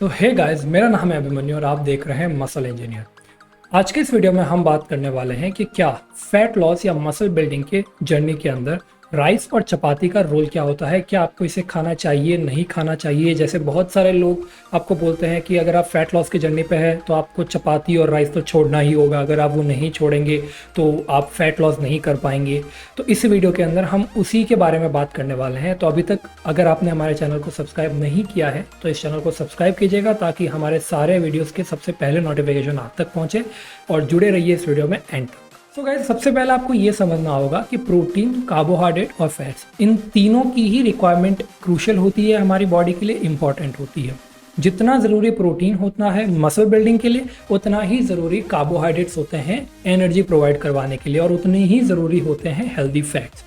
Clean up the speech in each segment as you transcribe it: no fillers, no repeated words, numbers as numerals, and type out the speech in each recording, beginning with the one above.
तो hey guys, मेरा नाम है अभिमन्यु और आप देख रहे हैं मसल इंजीनियर। आज के इस वीडियो में हम बात करने वाले हैं कि क्या फैट लॉस या मसल बिल्डिंग के जर्नी के अंदर राइस और चपाती का रोल क्या होता है। क्या आपको इसे खाना चाहिए, नहीं खाना चाहिए। जैसे बहुत सारे लोग आपको बोलते हैं कि अगर आप फैट लॉस की जर्नी पे है तो आपको चपाती और राइस तो छोड़ना ही होगा, अगर आप वो नहीं छोड़ेंगे तो आप फैट लॉस नहीं कर पाएंगे। तो इस वीडियो के अंदर हम उसी के बारे में बात करने वाले हैं। तो अभी तक अगर आपने हमारे चैनल को सब्सक्राइब नहीं किया है तो इस चैनल को सब्सक्राइब कीजिएगा ताकि हमारे सारे वीडियोज़ के सबसे पहले नोटिफिकेशन आप तक पहुँचे और जुड़े रहिए इस वीडियो में एंड तक। तो गाइस, सबसे पहले आपको ये समझना होगा कि प्रोटीन, कार्बोहाइड्रेट और फैट्स, इन तीनों की ही रिक्वायरमेंट क्रूशियल होती है, हमारी बॉडी के लिए इंपॉर्टेंट होती है। जितना ज़रूरी प्रोटीन होता है मसल बिल्डिंग के लिए, उतना ही ज़रूरी कार्बोहाइड्रेट्स होते हैं एनर्जी प्रोवाइड करवाने के लिए, और उतने ही ज़रूरी होते हैं हेल्दी फैट्स।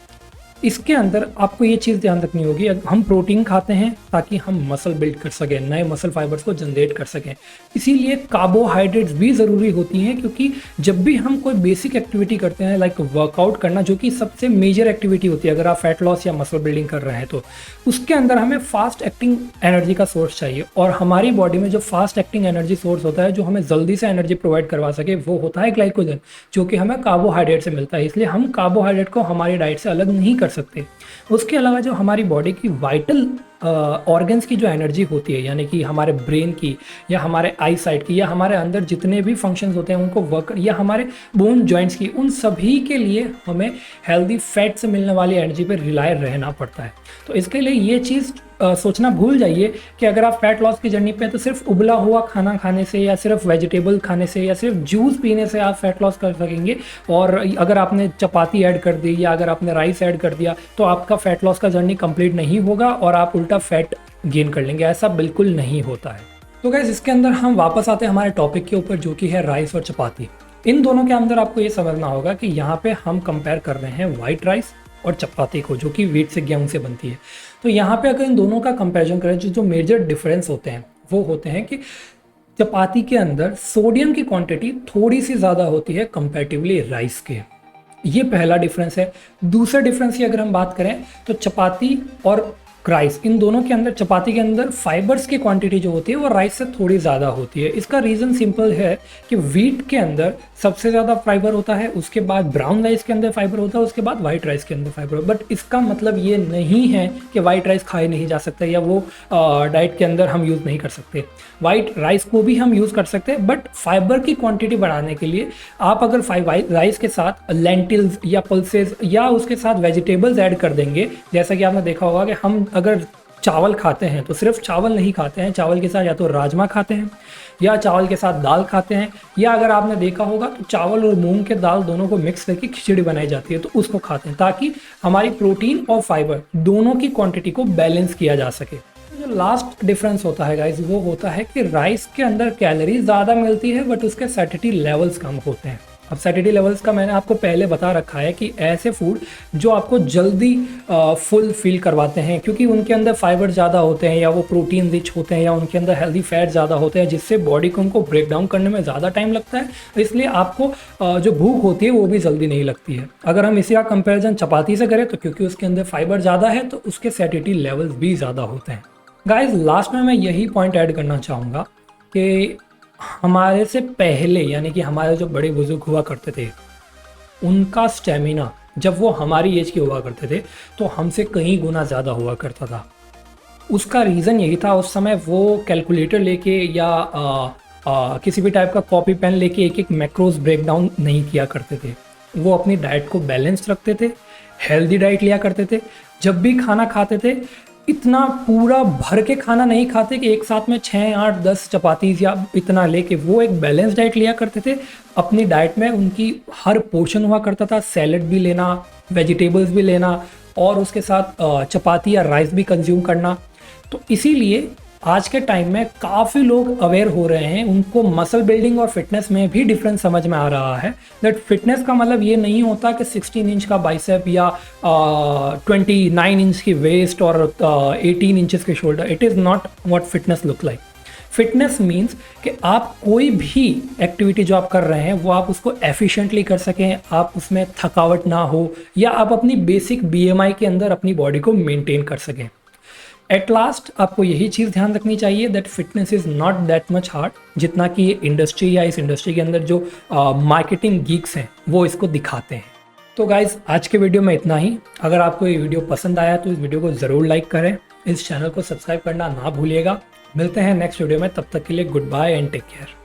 इसके अंदर आपको ये चीज़ ध्यान रखनी होगी, हम प्रोटीन खाते हैं ताकि हम मसल बिल्ड कर सकें, नए मसल फाइबर्स को जनरेट कर सकें। इसीलिए कार्बोहाइड्रेट्स भी ज़रूरी होती हैं, क्योंकि जब भी हम कोई बेसिक एक्टिविटी करते हैं लाइक वर्कआउट करना, जो कि सबसे मेजर एक्टिविटी होती है अगर आप फैट लॉस या मसल बिल्डिंग कर रहे हैं, तो उसके अंदर हमें फास्ट एक्टिंग एनर्जी का सोर्स चाहिए। और हमारी बॉडी में जो फास्ट एक्टिंग एनर्जी सोर्स होता है, जो हमें जल्दी से एनर्जी प्रोवाइड करवा सके, वो होता है ग्लाइकोजन, जो कि हमें कार्बोहाइड्रेट से मिलता है। इसलिए हम कार्बोहाइड्रेट को हमारी डाइट से अलग नहीं कर सकते। उसके अलावा जो हमारी बॉडी की वाइटल ऑर्गन्स की जो एनर्जी होती है, यानी कि हमारे ब्रेन की या हमारे आई साइट की या हमारे अंदर जितने भी फंक्शंस होते हैं उनको वर्क, या हमारे बोन जॉइंट्स की, उन सभी के लिए हमें हेल्दी फैट से मिलने वाली एनर्जी पर रिलाय रहना पड़ता है। तो इसके लिए ये चीज़ सोचना भूल जाइए कि अगर आप फैट लॉस की जर्नी पे हैं तो सिर्फ उबला हुआ खाना खाने से या सिर्फ वेजिटेबल खाने से या सिर्फ जूस पीने से आप फैट लॉस कर सकेंगे। और अगर आपने चपाती ऐड कर दी या अगर आपने राइस ऐड कर दिया तो आपका फैट लॉस का जर्नी कंप्लीट नहीं होगा और आप उल्टा फैट गेन कर लेंगे। ऐसा बिल्कुल नहीं होता है। तो गाइस, इसके अंदर हम वापस आते हैं हमारे टॉपिक के ऊपर, जो कि है राइस और चपाती। इन दोनों के अंदर आपको ये समझना होगा कि यहाँ पे हम कंपेयर कर रहे हैं वाइट राइस और चपाती को, जो कि व्हीट से, गेहूं से बनती है। तो यहाँ पे अगर इन दोनों का कंपैरिजन करें, जो मेजर डिफरेंस होते हैं वो होते हैं कि चपाती के अंदर सोडियम की क्वांटिटी थोड़ी सी ज़्यादा होती है कंपैरेटिवली राइस के। ये पहला डिफरेंस है। दूसरा डिफरेंस की अगर हम बात करें तो चपाती और राइस, इन दोनों के अंदर, चपाती के अंदर फाइबर्स की क्वांटिटी जो होती है वो राइस से थोड़ी ज़्यादा होती है। इसका रीज़न सिंपल है कि व्हीट के अंदर सबसे ज़्यादा फाइबर होता है, उसके बाद ब्राउन राइस के अंदर फाइबर होता है, उसके बाद वाइट राइस के अंदर फाइबर। बट इसका मतलब ये नहीं है कि वाइट राइस खाए नहीं जा सकता या वो डाइट के अंदर हम यूज़ नहीं कर सकते। वाइट राइस को भी हम यूज़ कर सकते हैं, बट फाइबर की क्वांटिटी बढ़ाने के लिए आप अगर राइस के साथ लेंटिल्स या पल्सेस या उसके साथ वेजिटेबल्स ऐड कर देंगे, जैसा कि आपने देखा होगा कि हम अगर चावल खाते हैं तो सिर्फ चावल नहीं खाते हैं, चावल के साथ या तो राजमा खाते हैं या चावल के साथ दाल खाते हैं, या अगर आपने देखा होगा तो चावल और मूंग के दाल दोनों को मिक्स करके खिचड़ी बनाई जाती है, तो उसको खाते हैं, ताकि हमारी प्रोटीन और फाइबर दोनों की क्वांटिटी को बैलेंस किया जा सके। जो लास्ट डिफरेंस होता है गाइस, वो होता है कि राइस के अंदर कैलोरी ज़्यादा मिलती है बट उसके सैटिटी लेवल्स कम होते हैं। अब सैटिटी लेवल्स का मैंने आपको पहले बता रखा है कि ऐसे फूड जो आपको जल्दी फुल फील करवाते हैं, क्योंकि उनके अंदर फाइबर ज़्यादा होते हैं या वो प्रोटीन रिच होते हैं या उनके अंदर हेल्दी फैट ज़्यादा होते हैं, जिससे बॉडी को उनको ब्रेक डाउन करने में ज़्यादा टाइम लगता है। इसलिए आपको जो भूख होती है वो भी जल्दी नहीं लगती है। अगर हम इसी का कंपेरिजन चपाती से करें तो क्योंकि उसके अंदर फाइबर ज़्यादा है तो उसके सैटिटी लेवल्स भी ज़्यादा होते हैं। गाइज, लास्ट में मैं यही पॉइंट ऐड करना चाहूँगा कि हमारे से पहले, यानी कि हमारे जो बड़े बुजुर्ग हुआ करते थे, उनका स्टेमिना जब वो हमारी एज के हुआ करते थे तो हमसे कहीं गुना ज़्यादा हुआ करता था। उसका रीज़न यही था, उस समय वो कैलकुलेटर लेके या किसी भी टाइप का कॉपी पेन लेके एक एक मैक्रोज ब्रेक डाउन नहीं किया करते थे। वो अपनी डाइट को बैलेंस रखते थे, हेल्दी डाइट लिया करते थे। जब भी खाना खाते थे इतना पूरा भर के खाना नहीं खाते कि एक साथ में 6, 8, 10 चपातीज या इतना लेके, वो एक बैलेंस डाइट लिया करते थे। अपनी डाइट में उनकी हर पोर्शन हुआ करता था, सैलड भी लेना, वेजिटेबल्स भी लेना और उसके साथ चपाती या राइस भी कंज्यूम करना। तो इसीलिए आज के टाइम में काफ़ी लोग अवेयर हो रहे हैं, उनको मसल बिल्डिंग और फिटनेस में भी डिफरेंस समझ में आ रहा है। दैट फिटनेस का मतलब ये नहीं होता कि 16 इंच का बाइसेप या 29 इंच की वेस्ट और 18 इंचेस के shoulder. It is not what fitness look like. Fitness means कि आप कोई भी एक्टिविटी जो आप कर रहे हैं वो आप उसको एफिशिएंटली कर सकें, आप उसमें थकावट ना हो, या आप अपनी बेसिक BMI के अंदर अपनी बॉडी को मेंटेन कर सकें। एट लास्ट आपको यही चीज़ ध्यान रखनी चाहिए that fitness is not that much hard जितना कि इंडस्ट्री या इस इंडस्ट्री के अंदर जो मार्केटिंग गीक्स हैं वो इसको दिखाते हैं। तो गाइज आज के वीडियो में इतना ही। अगर आपको ये वीडियो पसंद आया तो इस वीडियो को ज़रूर लाइक करें, इस चैनल को सब्सक्राइब करना ना भूलिएगा। मिलते हैं नेक्स्ट वीडियो में, तब तक के लिए goodbye and take care.